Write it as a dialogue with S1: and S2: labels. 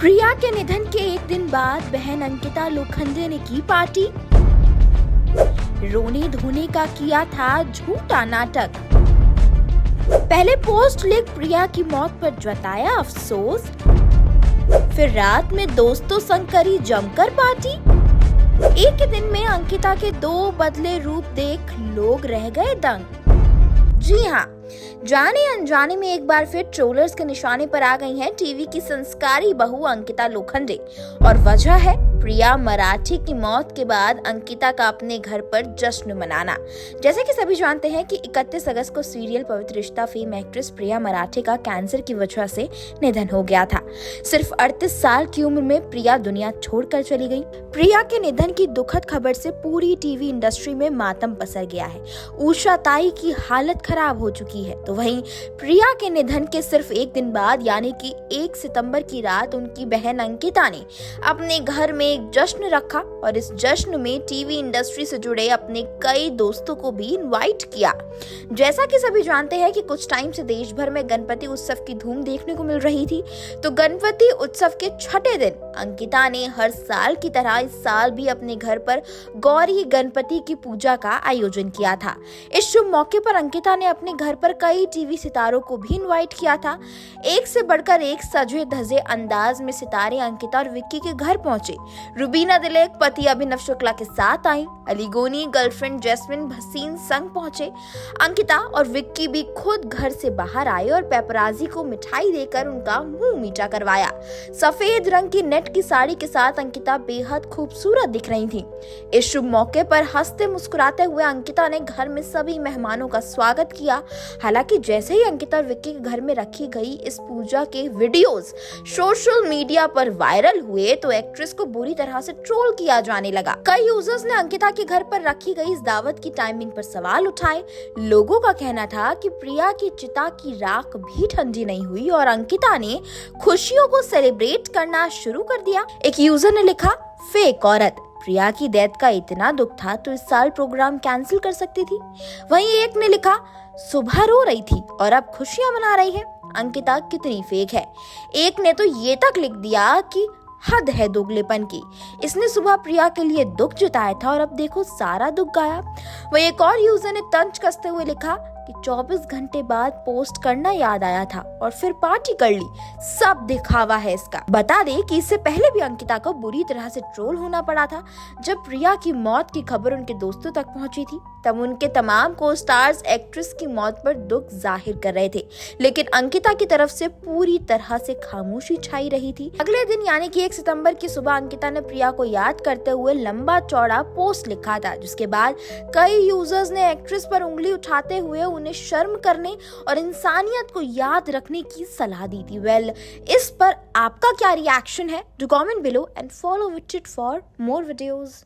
S1: प्रिया के निधन के एक दिन बाद बहन अंकिता लोखंडे ने की पार्टी। रोने धोने का किया था झूठा नाटक। पहले पोस्ट लिख प्रिया की मौत पर जताया अफसोस, फिर रात में दोस्तों संग करी जमकर पार्टी। एक ही दिन में अंकिता के दो बदले रूप देख लोग रह गए दंग। जी हाँ, जाने अनजाने में एक बार फिर ट्रोलर्स के निशाने पर आ गई हैं टीवी की संस्कारी बहू अंकिता लोखंडे, और वजह है प्रिया मराठी की मौत के बाद अंकिता का अपने घर पर जश्न मनाना। जैसे कि सभी जानते हैं कि 31 अगस्त को सीरियल पवित्र रिश्ता फेम एक्ट्रेस प्रिया मराठी का कैंसर की वजह से निधन हो गया था। सिर्फ 38 साल की उम्र में प्रिया दुनिया छोड़कर चली गई। प्रिया के निधन की दुखद खबर से पूरी टीवी इंडस्ट्री में मातम पसर गया है। उषा ताई की हालत खराब हो चुकी है, तो वहीं प्रिया के निधन के सिर्फ एक दिन बाद यानी कि 1 सितंबर की रात उनकी बहन अंकिता ने अपने घर में एक जश्न रखा, और इस जश्न में टीवी इंडस्ट्री से जुड़े अपने कई दोस्तों को भी इनवाइट किया। जैसा कि सभी जानते हैं कि कुछ टाइम से देश भर में गणपति उत्सव की धूम देखने को मिल रही थी, तो गणपति उत्सव के छठे दिन अंकिता ने हर साल की तरह इस साल भी अपने घर पर गौरी गणपति की पूजा का आयोजन किया था। इस शुभ मौके पर अंकिता ने अपने घर पर कई टीवी सितारों को भी इनवाइट किया था। एक से बढ़कर एक सजे धजे अंदाज में सितारे अंकिता और विक्की के घर पहुंचे। रुबीना दिलेक पति अभिनव शुक्ला के साथ आई। अली गोनी गर्लफ्रेंड जैस्मिन भसीन संग पहुंचे। अंकिता और विक्की भी खुद घर से बाहर आए और पेपराजी को मिठाई देकर उनका मुंह मीठा करवाया। सफेद रंग की नेट की साड़ी के साथ अंकिता बेहद खूबसूरत दिख रही थी। इस शुभ मौके पर हंसते मुस्कुराते हुए अंकिता ने घर में सभी मेहमानों का स्वागत किया। हालांकि जैसे ही अंकिता और विक्की के घर में रखी गई इस पूजा के वीडियोस सोशल मीडिया पर वायरल हुए, तो एक्ट्रेस को बुरी तरह से ट्रोल किया जाने लगा। कई यूजर्स ने अंकिता के घर पर रखी गई इस दावत की टाइमिंग पर सवाल उठाए। लोगों का कहना था कि प्रिया की चिता की राख भी ठंडी नहीं हुई और अंकिता ने खुशियों को सेलिब्रेट करना शुरू कर दिया। एक यूजर ने लिखा, फेक औरत, प्रिया की डेथ का इतना दुख था तो इस साल प्रोग्राम कैंसिल कर सकती थी। वहीं एक ने लिखा, सुबह रो रही थी और अब खुशियां मना रही है, अंकिता कितनी फेक है। एक ने तो ये तक लिख दिया कि हद है दोगलेपन की, इसने सुबह प्रिया के लिए दुख जताया था और अब देखो सारा दुख गायब। वही एक और यूजर ने तंज कसते हुए लिखा कि 24 घंटे बाद पोस्ट करना याद आया था और फिर पार्टी कर ली, सब दिखावा है इसका। बता दे कि इससे पहले भी अंकिता को बुरी तरह से ट्रोल होना पड़ा था। जब प्रिया की मौत की खबर उनके दोस्तों तक पहुंची थी, तब उनके तमाम को स्टार्स एक्ट्रेस की मौत पर दुख जाहिर कर रहे थे, लेकिन अंकिता की तरफ से पूरी तरह से खामोशी छाई रही थी। अगले दिन यानी कि 1 सितंबर की सुबह अंकिता ने प्रिया को याद करते हुए लंबा चौड़ा पोस्ट लिखा था, जिसके बाद कई यूजर्स ने एक्ट्रेस पर उंगली उठाते हुए उन्हें शर्म करने और इंसानियत को याद रखने की सलाह दी थी। इस पर आपका क्या रिएक्शन है? Do comment below and follow which it for more videos.